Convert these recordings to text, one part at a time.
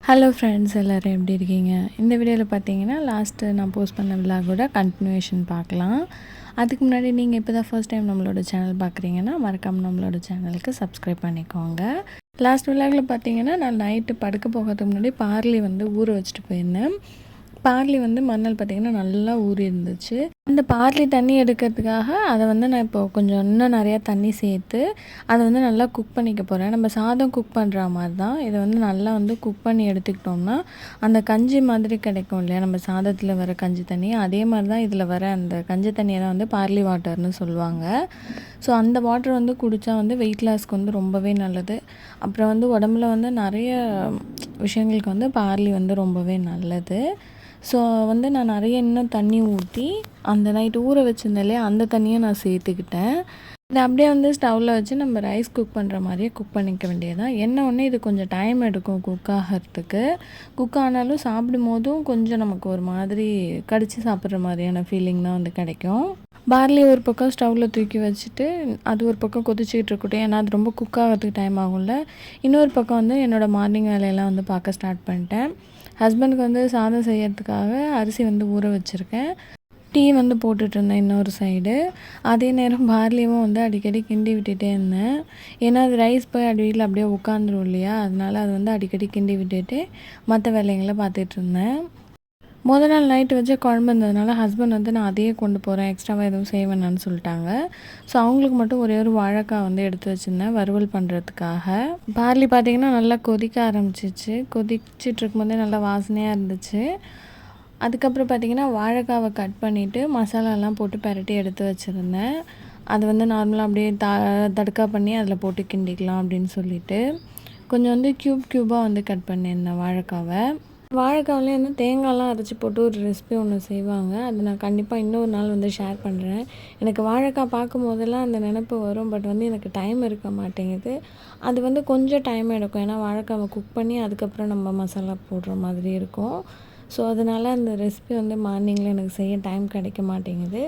Hello friends, எல்லோரும் எப்படி இருக்கீங்க? இந்த வீடியோவில் பார்த்தீங்கன்னா லாஸ்ட்டு நான் போஸ்ட் பண்ண விலாகோட கண்டினியூஷன் பார்க்கலாம். அதுக்கு முன்னாடி நீங்கள் இப்போ தான் ஃபர்ஸ்ட் டைம் நம்மளோட சேனல் பார்க்குறீங்கன்னா மறக்காமல் நம்மளோட சேனலுக்கு சப்ஸ்கிரைப் பண்ணிக்கோங்க. லாஸ்ட் விலாகில் பார்த்தீங்கன்னா நான் நைட்டு படுக்க போகிறதுக்கு முன்னாடி பார்லி ஊற வச்சுட்டு போயிருந்தேன். பார்லி மறுநாள் பார்த்திங்கன்னா நல்லா ஊறி இருந்துச்சு. அந்த பார்லி தண்ணி எடுக்கிறதுக்காக அதை நான் இப்போ கொஞ்சம் இன்னும் நிறையா தண்ணி சேர்த்து அதை நல்லா குக் பண்ணிக்க போகிறேன். நம்ம சாதம் குக் பண்ணுற மாதிரி தான் இதை நல்லா குக் பண்ணி எடுத்துக்கிட்டோம்னா அந்த கஞ்சி மாதிரி கிடைக்கும் இல்லையா, நம்ம சாதத்தில் வர கஞ்சி தண்ணி, அதே மாதிரி தான் இதில் வர அந்த கஞ்சி தண்ணியை தான் பார்லி வாட்டர்னு சொல்லுவாங்க. ஸோ அந்த வாட்டர் குடித்தா வெயிட் லாஸ்க்கு ரொம்பவே நல்லது. அப்புறம் உடம்புல நிறைய விஷயங்களுக்கு பார்லி ரொம்பவே நல்லது. ஸோ நான் நிறைய இன்னும் தண்ணி ஊற்றி அந்த நைட்டு ஊற வச்சுருந்தேன் இல்லையா, அந்த தண்ணியை நான் சேர்த்துக்கிட்டேன். இதை அப்படியே ஸ்டவ்வில் வச்சு நம்ம ரைஸ் குக் பண்ணுற மாதிரியே குக் பண்ணிக்க வேண்டியதான். என்ன ஒன்று இது கொஞ்சம் டைம் எடுக்கும் குக் ஆகிறதுக்கு. குக் ஆனாலும் சாப்பிடும் போதும் கொஞ்சம் நமக்கு ஒரு மாதிரி கடித்து சாப்பிட்ற மாதிரியான ஃபீலிங் தான் கிடைக்கும். பார்லி ஒரு பக்கம் ஸ்டவ்வில் தூக்கி வச்சுட்டு அது ஒரு பக்கம் கொதிச்சிக்கிட்டு இருக்கட்டும், ஏன்னா அது ரொம்ப குக் ஆகிறதுக்கு டைம் ஆகும்ல. இன்னொரு பக்கம் என்னோடய மார்னிங் வேலையெல்லாம் பார்க்க ஸ்டார்ட் பண்ணிட்டேன். ஹஸ்பண்டுக்கு சாதம் செய்யறதுக்காக அரிசி ஊற வச்சுருக்கேன். டீ போட்டுட்ருந்தேன் இன்னொரு சைடு. அதே நேரம் பார்லியும் அடிக்கடி கிண்டி விட்டுட்டே இருந்தேன். ஏன்னா அது ரைஸ் போய் வீட்டில் அப்படியே உட்காந்துரும் இல்லையா, அதனால் அது அடிக்கடி கிண்டி விட்டுட்டு மற்ற வேலைங்களை பார்த்துட்ருந்தேன். முதல் நாள் நைட்டு வச்ச குழம்பு இருந்ததுனால ஹஸ்பண்ட் நான் அதையே கொண்டு போகிறேன், எக்ஸ்ட்ராவாக எதுவும் செய்ய வேணான்னு சொல்லிட்டாங்க. ஸோ அவங்களுக்கு மட்டும் ஒரே ஒரு வாழைக்காய் எடுத்து வச்சுருந்தேன் வறுவல் பண்ணுறதுக்காக. பார்லி பார்த்திங்கன்னா நல்லா கொதிக்க ஆரம்பிச்சிச்சு. கொதிச்சிட்டு இருக்கும்போதே நல்லா வாசனையாக இருந்துச்சு. அதுக்கப்புறம் பார்த்திங்கன்னா வாழைக்காவை கட் பண்ணிவிட்டு மசாலாலாம் போட்டு பரட்டி எடுத்து வச்சுருந்தேன். அது நார்மலாக அப்படியே தடுக்கா பண்ணி அதில் போட்டு கிண்டிக்கலாம் அப்படின்னு சொல்லிட்டு கொஞ்சம் க்யூபாக கட் பண்ணியிருந்தேன் வாழைக்காவை. வாழைக்காவிலே தேங்காய்லாம் அரைச்சி போட்டு ஒரு ரெசிபி ஒன்று செய்வாங்க. அது நான் கண்டிப்பாக இன்னொரு நாள் ஷேர் பண்ணுறேன். எனக்கு வாழைக்காய் பார்க்கும் போதெல்லாம் அந்த நினப்பு வரும். பட் எனக்கு டைம் இருக்க மாட்டேங்குது. அது கொஞ்சம் டைம் எடுக்கும். ஏன்னா வாழைக்காவை குக் பண்ணி அதுக்கப்புறம் நம்ம மசாலா போடுற மாதிரி இருக்கும். ஸோ அதனால் அந்த ரெசிபி மார்னிங்கில் எனக்கு செய்ய டைம் கிடைக்க மாட்டேங்குது.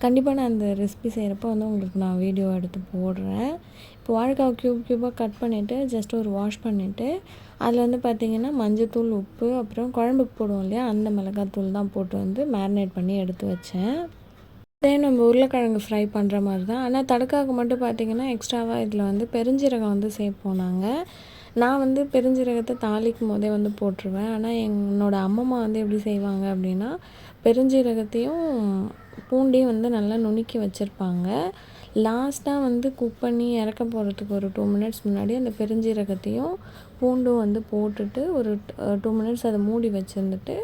கண்டிப்பாக நான் அந்த ரெசிபி செய்கிறப்போ உங்களுக்கு நான் வீடியோ எடுத்து போடுறேன். இப்போ வாழைக்காவை க்யூபாக கட் பண்ணிவிட்டு ஜஸ்ட் ஒரு வாஷ் பண்ணிவிட்டு அதில் பார்த்திங்கன்னா மஞ்சத்தூள், உப்பு, அப்புறம் குழம்புக்கு போடுவோம் இல்லையா, அந்த மிளகாத்தூள் தான் போட்டு மேரினேட் பண்ணி எடுத்து வச்சேன். அதே நம்ம உருளைக்கிழங்கு ஃப்ரை பண்ணுற மாதிரி தான். ஆனால் தடுக்காவுக்கு மட்டும் பார்த்திங்கன்னா எக்ஸ்ட்ராவாக இதில் பெருஞ்சீரகம் சேர்ப்போம் நாங்கள். நான் பெருஞ்சீரகத்தை தாளிக்கும் போதே போட்டுருவேன். ஆனால் என்னோடய அம்மம்மா எப்படி செய்வாங்க அப்படின்னா, பெருஞ்சீரகத்தையும் பூண்டையும் நல்லா நுணுக்கி வச்சுருப்பாங்க. லாஸ்ட்டாக குக் பண்ணி இறக்க போகிறதுக்கு ஒரு 2 மினிட்ஸ் முன்னாடி அந்த பெருஞ்சீரகத்தையும் பூண்டும் போட்டுட்டு ஒரு 2 மினிட்ஸ் அதை மூடி வச்சுருந்துட்டு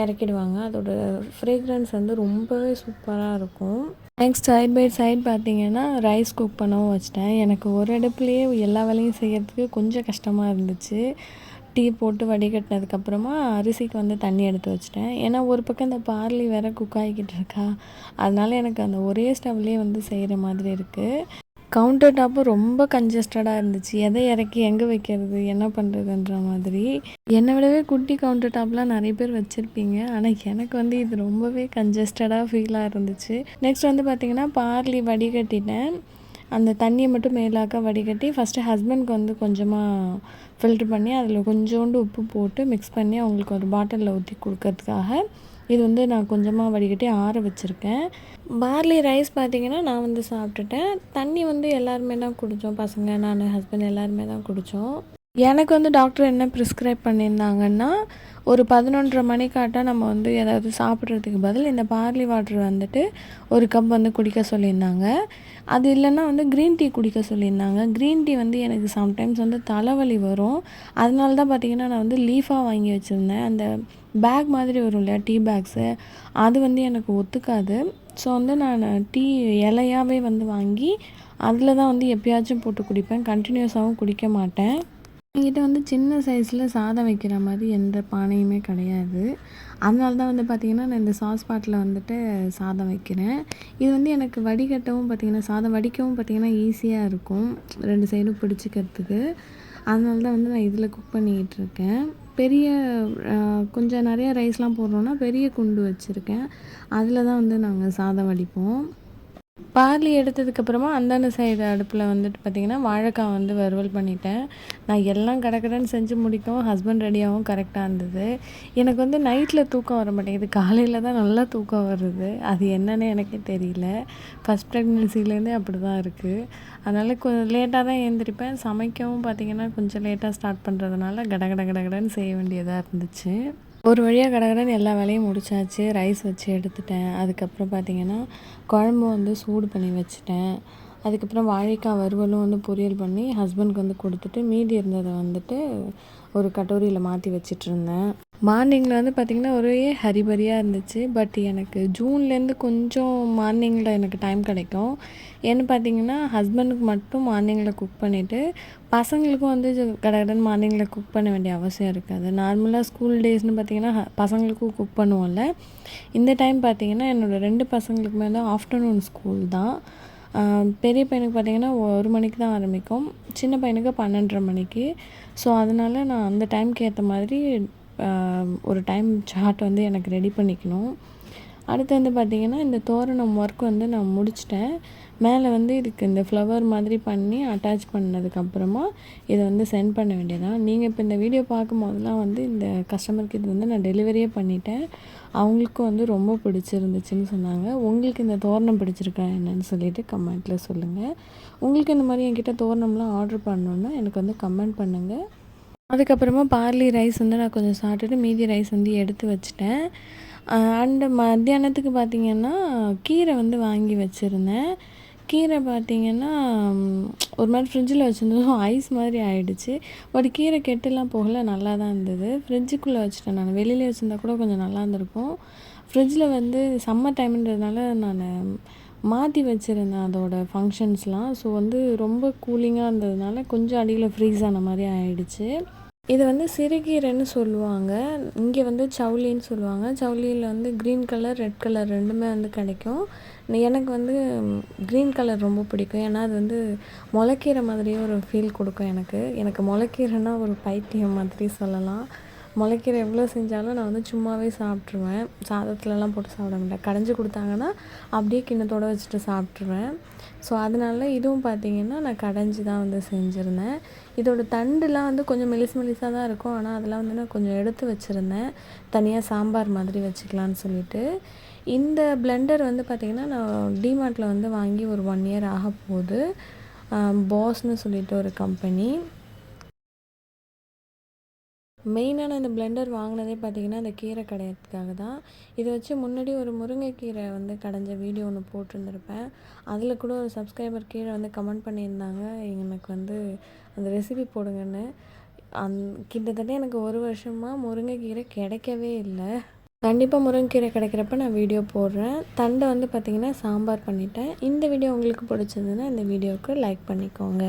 இறக்கிடுவாங்க. அதோட ஃப்ரேக்ரன்ஸ் ரொம்பவே சூப்பராக இருக்கும். நெக்ஸ்ட் சைட் பை சைட் பார்த்திங்கன்னா ரைஸ் குக் பண்ணவும் வச்சிட்டேன். எனக்கு ஒரு அடுப்புலேயே எல்லா வேலையும் செய்கிறதுக்கு கொஞ்சம் கஷ்டமாக இருந்துச்சு. டீ போட்டு வடிகட்டினதுக்கப்புறமா அரிசிக்கு தண்ணி எடுத்து வச்சிட்டேன். ஏன்னா ஒரு பக்கம் இந்த பார்லி வேறு குக் ஆகிக்கிட்டு இருக்கா, அதனால் எனக்கு அந்த ஒரே ஸ்டவ்லேயே செய்கிற மாதிரி இருக்குது. கவுண்டர் டாப்பும் ரொம்ப கன்ஜஸ்டடாக இருந்துச்சு. எதை இறக்கி எங்கே வைக்கிறது, என்ன பண்ணுறதுன்ற மாதிரி. என்னை விடவே குட்டி கவுண்டர் டாப்லாம் நிறைய பேர் வச்சுருப்பீங்க. ஆனால் எனக்கு இது ரொம்பவே கன்ஜஸ்டடாக ஃபீலாக இருந்துச்சு. நெக்ஸ்ட் பார்த்திங்கன்னா பார்லி வடிகட்டிட்டேன். அந்த தண்ணியை மட்டும் மேலாக்க வடிகட்டி ஃபஸ்ட்டு ஹஸ்பண்ட்க்கு கொஞ்சமாக ஃபில்ட்ரு பண்ணி அதில் கொஞ்சோண்டு உப்பு போட்டு மிக்ஸ் பண்ணி அவங்களுக்கு ஒரு பாட்டிலில் ஊற்றி கொடுக்கறதுக்காக இது நான் கொஞ்சமாக வடிகட்டி ஆற வச்சுருக்கேன். பார்லி ரைஸ் பார்த்திங்கன்னா நான் சாப்பிட்டுட்டேன். தண்ணி எல்லாருமே தான் குடித்தோம். பசங்க, நான், ஹஸ்பண்ட் எல்லாருமே தான் குடித்தோம். எனக்கு டாக்டர் என்ன ப்ரிஸ்கிரைப் பண்ணியிருந்தாங்கன்னா, ஒரு 11:30 மணிக்காட்டம் நம்ம ஏதாவது சாப்பிட்றதுக்கு பதில் இந்த பார்லி வாட்டர் ஒரு கப் குடிக்க சொல்லியிருந்தாங்க. அது இல்லைன்னா க்ரீன் டீ குடிக்க சொல்லியிருந்தாங்க. க்ரீன் டீ எனக்கு சம்டைம்ஸ் தலைவலி வரும். அதனால தான் பார்த்திங்கன்னா நான் லீஃபாக வாங்கி வச்சுருந்தேன். அந்த பேக் மாதிரி வரும் இல்லையா, டீ பேக்ஸு, அது எனக்கு ஒத்துக்காது. ஸோ நான் டீ இலையாகவே வாங்கி அதில் தான் எப்பயாச்சும் போட்டு குடிப்பேன். கண்டினியூஸாகவும் குடிக்க மாட்டேன். என்கிட்ட சின்ன சைஸில் சாதம் வைக்கிற மாதிரி எந்த பானையுமே கிடையாது. அதனால தான் பார்த்திங்கன்னா நான் இந்த சாஸ் பாட்டில் சாதம் வைக்கிறேன். இது எனக்கு வடிகட்டவும் பார்த்திங்கன்னா சாதம் வடிக்கவும் பார்த்திங்கன்னா ஈஸியாக இருக்கும், 2 சைடும் பிடிச்சிக்கிறதுக்கு. அதனால தான் நான் இதில் குக் பண்ணிக்கிட்டு இருக்கேன். பெரிய கொஞ்சம் நிறைய ரைஸ்லாம் போடுறோன்னா பெரிய குண்டு வச்சுருக்கேன். அதில் தான் நாங்கள் சாதம் வடிப்போம். பார்லி எடுத்ததுக்கப்புறமா அந்தாண்ட சைடு அடுப்பில் வந்துட்டு பார்த்திங்கன்னா வாழைக்காய் வந்து வறுவல் பண்ணிட்டேன். நான் எல்லாம் கடகடன்னு செஞ்சு முடிக்கவும் ஹஸ்பண்ட் ரெடியாகவும் கரெக்டாக இருந்தது. எனக்கு வந்து நைட்டில் தூக்கம் வர மாட்டேங்குது. காலையில் தான் நல்லா தூக்கம் வருது. அது என்னன்னு எனக்கே தெரியல. ஃபஸ்ட் ப்ரெக்னென்சிலேருந்தே அப்படி தான் இருக்குது. அதனால் கொஞ்சம் லேட்டாக தான் எழுந்திரிப்பேன். சமைக்கவும் பார்த்திங்கன்னா கொஞ்சம் லேட்டாக ஸ்டார்ட் பண்ணுறதுனால கடகடன்னு செய்ய வேண்டியதாக இருந்துச்சு. ஒரு வழியாக கடகடன்னு எல்லா வேலையும் முடிச்சாச்சு. ரைஸ் வச்சு எடுத்துட்டேன். அதுக்கப்புறம் பார்த்திங்கன்னா குழம்பு வந்து சூடு பண்ணி வச்சுட்டேன். அதுக்கப்புறம் வாழைக்காய் வறுவலும் வந்து பொரியல் பண்ணி ஹஸ்பண்டுக்கு வந்து கொடுத்துட்டு மீதி இருந்ததை வந்துட்டு ஒரு கட்டோரியில் மாற்றி வச்சிட்ருந்தேன். மார்னிங்கில் வந்து பார்த்திங்கன்னா ஒரே ஹரிபரியாக இருந்துச்சு. பட் எனக்கு ஜூன்லேருந்து கொஞ்சம் மார்னிங்கில் எனக்கு டைம் கிடைக்கும். ஏன்னு பார்த்திங்கன்னா ஹஸ்பண்டுக்கு மட்டும் மார்னிங்கில் குக் பண்ணிவிட்டு பசங்களுக்கும் வந்து கடகடன்னு மார்னிங்கில் குக் பண்ண வேண்டிய அவசியம் இருக்காது. நார்மலாக ஸ்கூல் டேஸ்னு பார்த்திங்கன்னா பசங்களுக்கும் குக் பண்ணுவோம்ல. இந்த டைம் பார்த்திங்கன்னா என்னோடய 2 பசங்களுக்குமே தான் ஆஃப்டர்நூன் ஸ்கூல் தான். பெரிய பையனுக்கு பார்த்திங்கன்னா 1 மணிக்கு தான் ஆரம்பிக்கும். சின்ன பையனுக்கு 12:30 மணிக்கு. ஸோ அதனால் நான் அந்த டைமுக்கு ஏற்ற மாதிரி ஒரு டைம் சார்ட் வந்து எனக்கு ரெடி பண்ணிக்கணும். அடுத்து வந்து பார்த்திங்கன்னா இந்த தோரணம் ஒர்க் வந்து நான் முடிச்சிட்டேன். மேலே வந்து இதுக்கு இந்த ஃப்ளவர் மாதிரி பண்ணி அட்டாச் பண்ணதுக்கப்புறமா இதை வந்து சென்ட் பண்ண வேண்டியதான். நீங்கள் இப்போ இந்த வீடியோ பார்க்கும்போதெல்லாம் வந்து இந்த கஸ்டமருக்கு இது வந்து நான் டெலிவரியே பண்ணிட்டேன். அவங்களுக்கும் வந்து ரொம்ப பிடிச்சிருந்துச்சுன்னு சொன்னாங்க. உங்களுக்கு இந்த தோரணம் பிடிச்சிருக்கா என்னன்னு சொல்லிவிட்டு கமெண்ட்டில் சொல்லுங்கள். உங்களுக்கு இந்த மாதிரி என்கிட்ட தோரணம்லாம் ஆர்டர் பண்ணணுன்னா எனக்கு வந்து கமெண்ட் பண்ணுங்கள். அதுக்கப்புறமா பார்லி ரைஸ் வந்து நான் கொஞ்சம் சாப்பிட்டுட்டு மீதி ரைஸ் வந்து எடுத்து வச்சுட்டேன். அண்டு மத்தியானத்துக்கு பார்த்திங்கன்னா கீரை வந்து வாங்கி வச்சுருந்தேன். கீரை பார்த்திங்கன்னா ஒரு மாதிரி ஃப்ரிட்ஜில் வச்சுருந்ததும் ஐஸ் மாதிரி ஆகிடுச்சு. பட் கீரை கெட்டுலாம் போகல, நல்லா தான் இருந்தது. ஃப்ரிட்ஜுக்குள்ளே வச்சுட்டேன் நான். வெளியில் வச்சுருந்தா கூட கொஞ்சம் நல்லா இருந்திருக்கும். ஃப்ரிட்ஜில் வந்து சம்மர் டைம்ன்றதுனால நான் மாற்றி வச்சுருந்தேன் அதோடய ஃபங்க்ஷன்ஸ்லாம். ஸோ வந்து ரொம்ப கூலிங்காக இருந்ததுனால கொஞ்சம் அடியில் ஃப்ரீஸ் ஆன மாதிரி ஆகிடுச்சு. இது வந்து சிறுகீரைன்னு சொல்லுவாங்க. இங்கே வந்து சவுளின்னு சொல்லுவாங்க. சவுளியில் வந்து க்ரீன் கலர், ரெட் கலர் 2மே வந்து கிடைக்கும். எனக்கு வந்து க்ரீன் கலர் ரொம்ப பிடிக்கும். ஏன்னா அது வந்து முளைக்கீரை மாதிரியே ஒரு ஃபீல் கொடுக்கும் எனக்கு. எனக்கு முளைக்கீரைன்னா ஒரு பைத்தியம் மாதிரி சொல்லலாம். முளைக்கீரை எவ்வளோ செஞ்சாலும் நான் வந்து சும்மாவே சாப்பிட்ருவேன். சாதத்துலலாம் போட்டு சாப்பிட மாட்டேன். கடைஞ்சி கொடுத்தாங்கன்னா அப்படியே கிண்ணத்தோடு வச்சுட்டு சாப்பிட்ருவேன். ஸோ அதனால இதுவும் பார்த்திங்கன்னா நான் கடைஞ்சி தான் வந்து செஞ்சுருந்தேன். இதோட தண்டுலாம் வந்து கொஞ்சம் மெலிசாக தான் இருக்கும். ஆனால் அதெல்லாம் வந்து நான் கொஞ்சம் எடுத்து வச்சுருந்தேன். தனியாக சாம்பார் மாதிரி வச்சுக்கலான்னு சொல்லிட்டு. இந்த பிளெண்டர் வந்து பார்த்திங்கன்னா நான் டிமார்ட்டில் வந்து வாங்கி ஒரு 1 இயர் ஆக போகுது. பாஸ்ன்னு சொல்லிட்டு ஒரு கம்பெனி. மெயினான இந்த பிளெண்டர் வாங்கினதே பார்த்திங்கன்னா அந்த கீரை கடையிறதுக்காக தான். இதை வச்சு முன்னாடி ஒரு முருங்கைக்கீரை வந்து கடைஞ்ச வீடியோ ஒன்று போட்டிருந்துருப்பேன். அதில் கூட ஒரு சப்ஸ்கிரைபர் கீழே வந்து கமெண்ட் பண்ணியிருந்தாங்க, எனக்கு வந்து அந்த ரெசிபி போடுங்கன்னு. கிட்டத்தட்ட எனக்கு 1 வருஷமாக முருங்கைக்கீரை கிடைக்கவே இல்லை. கண்டிப்பாக முருங்கைக்கீரை கிடைக்கிறப்ப நான் வீடியோ போடுறேன். தண்டை வந்து பார்த்திங்கன்னா சாம்பார் பண்ணிட்டேன். இந்த வீடியோ உங்களுக்கு பிடிச்சிருந்ததுன்னா இந்த வீடியோவுக்கு லைக் பண்ணிக்கோங்க.